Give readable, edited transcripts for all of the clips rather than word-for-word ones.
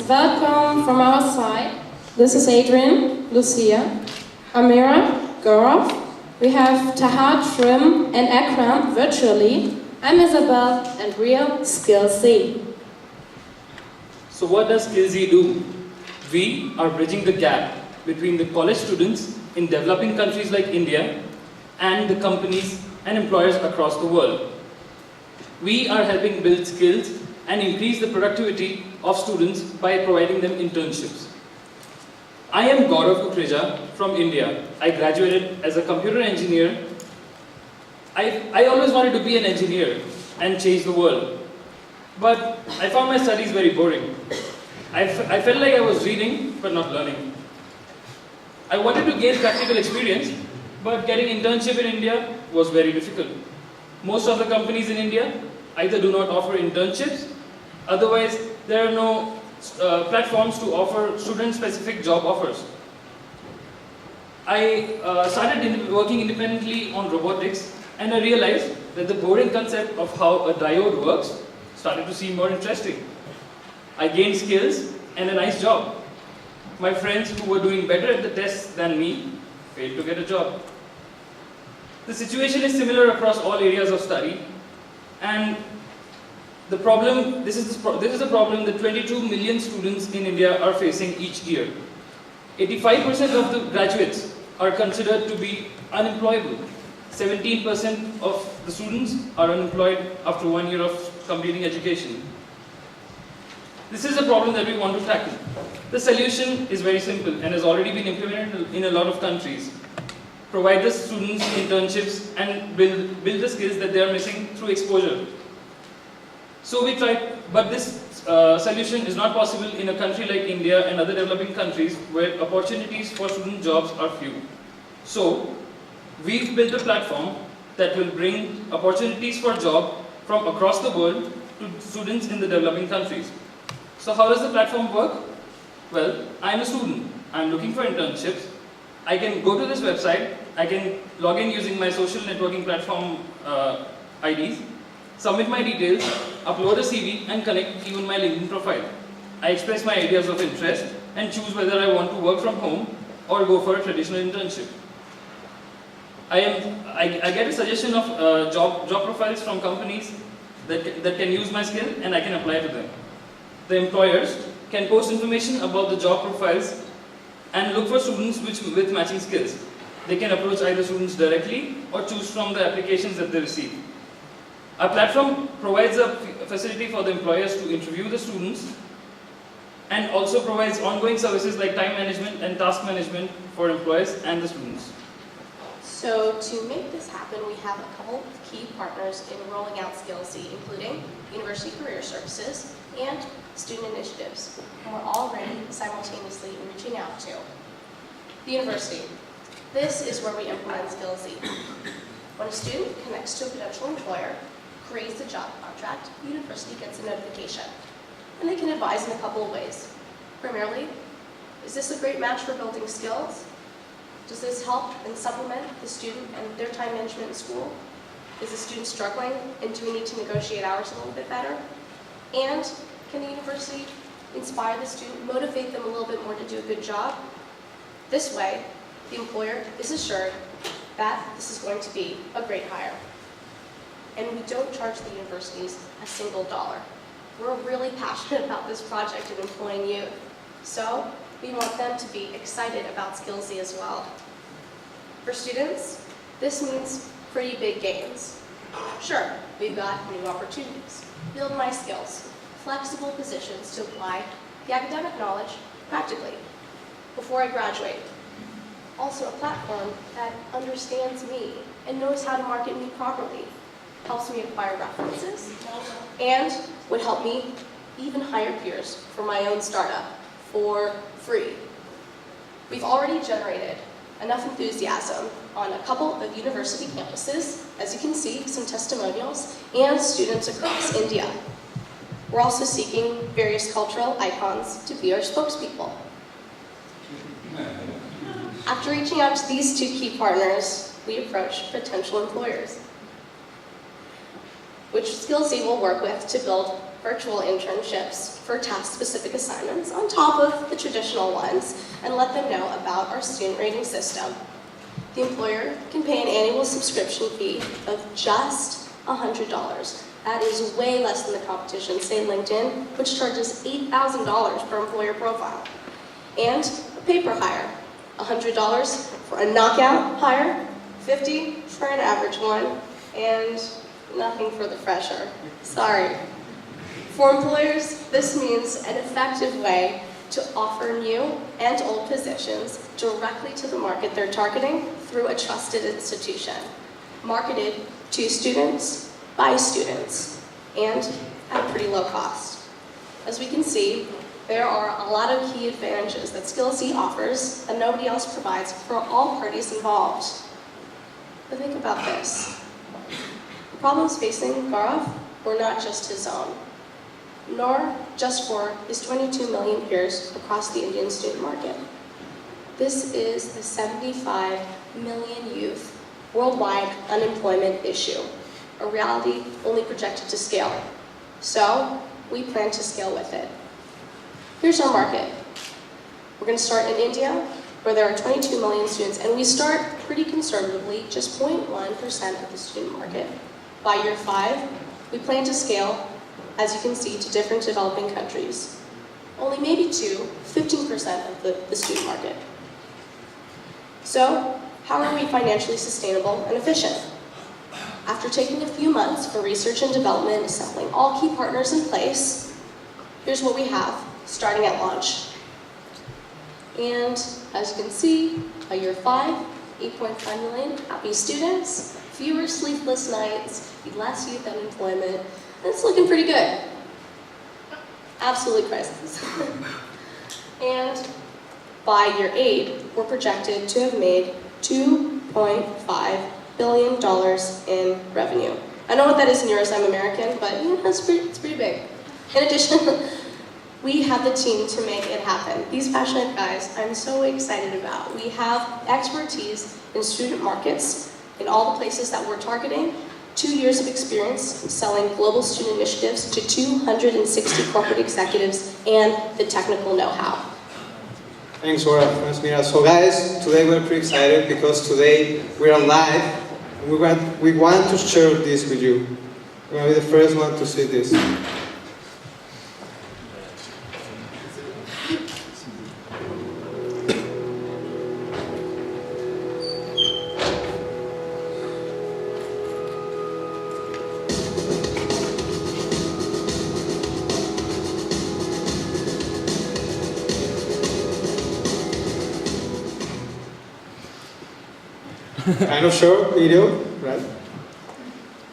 welcome from our side. This is Adrian, Lucia, Amira, Gaurav. We have Tahar, Trim, and Akram virtually. I'm Isabel, and we're Skillsy. So what does Skillsy do? We are bridging the gap between the college students in developing countries like India and the companies and employers across the world. We are helping build skills and increase the productivity of students by providing them internships. I am Gaurav Kukreja from India. I graduated as a computer engineer. I always wanted to be an engineer and change the world. But I found my studies very boring. I felt like I was reading but not learning. I wanted to gain practical experience, but getting internship in India was very difficult. Most of the companies in India either do not offer internships, otherwise there are no platforms to offer student-specific job offers. I started working independently on robotics, and I realized that the boring concept of how a diode works started to seem more interesting. I gained skills and a nice job. My friends who were doing better at the tests than me failed to get a job. The situation is similar across all areas of study, and the problem, this is the problem that 22 million students in India are facing each year. 85% of the graduates are considered to be unemployable. 17% of the students are unemployed after 1 year of completing education. This is a problem that we want to tackle. The solution is very simple and has already been implemented in a lot of countries. Provide the students internships and build the skills that they are missing through exposure. So we tried, but this solution is not possible in a country like India and other developing countries where opportunities for student jobs are few. So we've built a platform that will bring opportunities for job from across the world to students in the developing countries. So how does the platform work? Well, I'm a student. I'm looking for internships. I can go to this website. I can log in using my social networking platform IDs, submit my details, upload a CV, and connect even my LinkedIn profile. I express my areas of interest and choose whether I want to work from home or go for a traditional internship. I get a suggestion of job profiles from companies that can use my skill, and I can apply to them. The employers can post information about the job profiles and look for students with matching skills. They can approach either students directly or choose from the applications that they receive. Our platform provides a facility for the employers to interview the students and also provides ongoing services like time management and task management for employers and the students. So to make this happen, we have a couple of key partners in rolling out Skillsy, including University Career Services and student initiatives, and we're already simultaneously reaching out to the university. This is where we implement Skillsy. When a student connects to a potential employer, creates a job contract, the university gets a notification, and they can advise in a couple of ways. Primarily, is this a great match for building skills? Does this help and supplement the student and their time management in school? Is the student struggling, and do we need to negotiate hours a little bit better? And can the university inspire the student, motivate them a little bit more to do a good job? This way, the employer is assured that this is going to be a great hire. And we don't charge the universities a single dollar. We're really passionate about this project of employing youth. So we want them to be excited about Skillsy as well. For students, this means pretty big gains. Sure, we've got new opportunities, build my skills, flexible positions to apply the academic knowledge practically before I graduate. Also a platform that understands me and knows how to market me properly, helps me acquire references, and would help me even hire peers for my own startup for free. We've already generated enough enthusiasm on a couple of university campuses, as you can see, some testimonials, and students across India. We're also seeking various cultural icons to be our spokespeople. After reaching out to these two key partners, we approach potential employers, which Skillsy will work with to build virtual internships for task-specific assignments on top of the traditional ones and let them know about our student rating system. The employer can pay an annual subscription fee of just $100. That is way less than the competition, say LinkedIn, which charges $8,000 per employer profile. And a paper hire, $100 for a knockout hire, $50 for an average one, and nothing for the fresher. Sorry. For employers, this means an effective way to offer new and old positions directly to the market they're targeting through a trusted institution, marketed to students by students, and at pretty low cost. As we can see, there are a lot of key advantages that SkillSE offers that nobody else provides for all parties involved. But think about this. The problems facing Gaurav were not just his own, nor just for his 22 million peers across the Indian student market. This is the 75 million youth worldwide unemployment issue, a reality only projected to scale. So, we plan to scale with it. Here's our market. We're going to start in India, where there are 22 million students, and we start pretty conservatively, just 0.1% of the student market. By year 5, we plan to scale, as you can see, to different developing countries. Only maybe to 15% of the student market. So, how are we financially sustainable and efficient? After taking a few months for research and development, assembling all key partners in place, here's what we have, starting at launch. And as you can see, by year 5, 8.5 million happy students, fewer sleepless nights, less youth unemployment, and it's looking pretty good. Absolutely priceless. And by year 8, we're projected to have made $2.5 billion in revenue. I know what that is in euros, I'm American, but it's pretty big. In addition, we have the team to make it happen. These passionate guys I'm so excited about. We have expertise in student markets in all the places that we're targeting, 2 years of experience selling global student initiatives to 260 corporate executives, and the technical know-how. Thanks, Laura. Thanks, Mira. So guys, today we're pretty excited because today we are live and we want to share this with you. We're going to be the first one to see this. Kind of short video, right?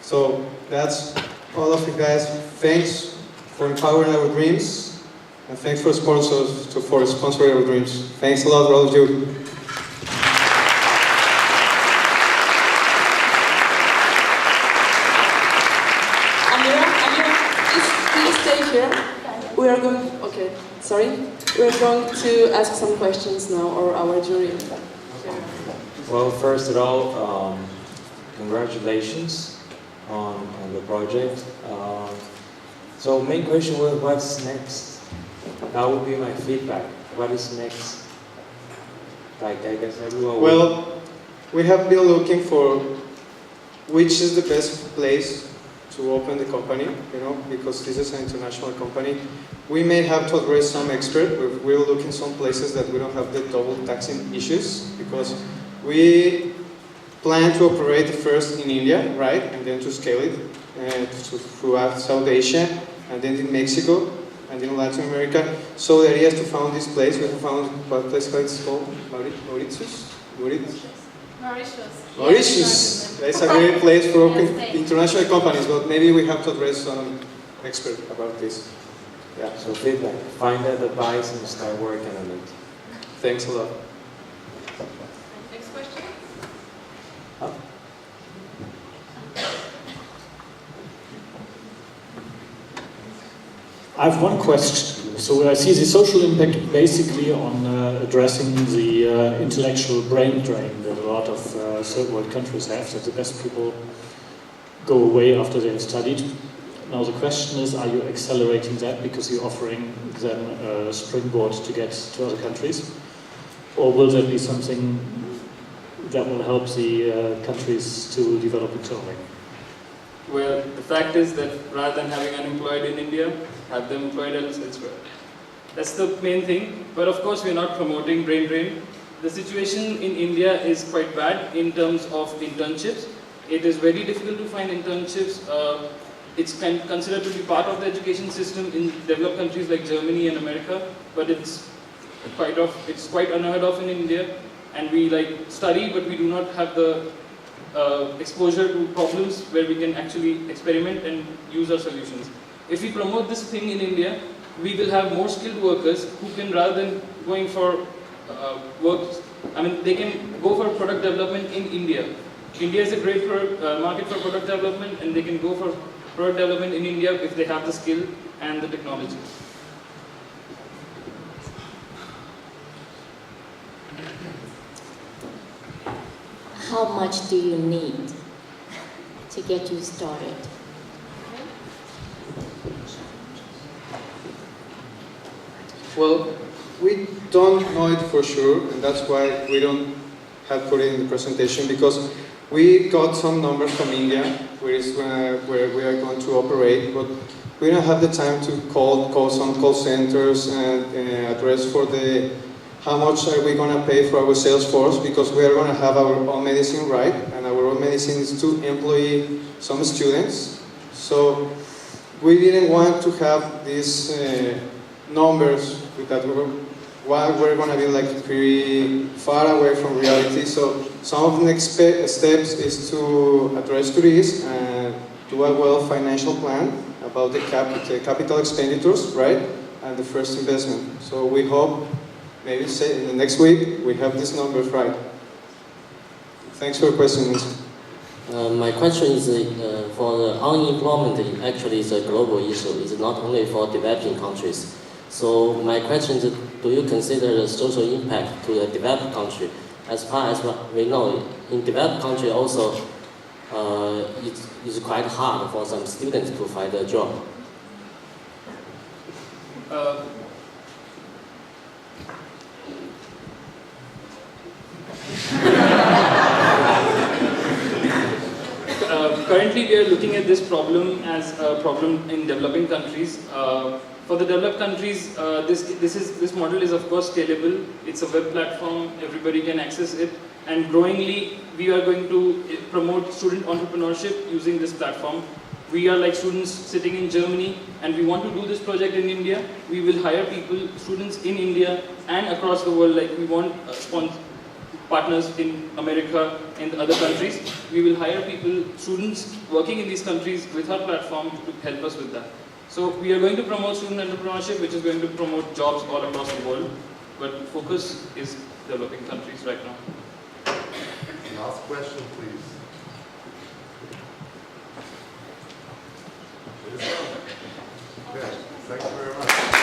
So that's all of you guys. Thanks for empowering our dreams, and thanks for sponsors for sponsoring our dreams. Thanks a lot, all of you. Amira, please stay here. We are going. Okay, sorry. We are going to ask some questions now, or our jury. Well, first of all, congratulations on the project. So main question was, what's next? That would be my feedback. What is next? Like, I guess everyone Well, we have been looking for which is the best place to open the company, because this is an international company. We may have to address some expert. We're looking some places that we don't have the double taxing issues, because we plan to operate first in India, right, and then to scale it throughout South Asia, and then in Mexico, and in Latin America. So the idea is to found this place. We have found what place it's called? Mauritius? Mauritius. It's a great place for opening international companies, but maybe we have to address some expert about this. Yeah. So feedback. Find that advice and start working on it. Thanks a lot. I have one question. So I see the social impact basically on addressing the intellectual brain drain that a lot of third world countries have, that the best people go away after they have studied. Now the question is, are you accelerating that because you're offering them a springboard to get to other countries? Or will that be something that will help the countries to develop internally? Well, the fact is that rather than having unemployed in India, have them employed elsewhere. That's the main thing. But of course, we're not promoting brain drain. The situation in India is quite bad in terms of internships. It is very difficult to find internships. It's considered to be part of the education system in developed countries like Germany and America, but it's quite unheard of in India. And we study, but we do not have the exposure to problems where we can actually experiment and use our solutions. If we promote this thing in India, we will have more skilled workers who can, rather than going for they can go for product development in India. India is a great market for product development, and they can go for product development in India if they have the skill and the technology. How much do you need to get you started? Well, we don't know it for sure, and that's why we don't have put it in the presentation, because we got some numbers from India, where we are going to operate, but we don't have the time to call some call centers and address for how much are we going to pay for our sales force, because we are going to have our own medicine, right? And our own medicine is to employ some students. So we didn't want to have these numbers that we're going to be pretty far away from reality. So some of the next steps is to address to this and do a financial plan about the capital expenditures, right? And the first investment. So we hope maybe in the next week we have these numbers right. Thanks for your question, Nancy. My question is for the unemployment. Actually, is a global issue. It's not only for developing countries. So my question is, do you consider the social impact to the developed country? As far as we know, in developed country also, it's quite hard for some students to find a job. Currently, we are looking at this problem as a problem in developing countries. For the developed countries, this model is of course scalable. It's a web platform; everybody can access it. And growingly, we are going to promote student entrepreneurship using this platform. We are like students sitting in Germany, and we want to do this project in India. We will hire students in India and across the world. Like we want partners in America and other countries. We will hire students working in these countries with our platform to help us with that. So we are going to promote student entrepreneurship, which is going to promote jobs all across the world. But focus is developing countries right now. Last question, please.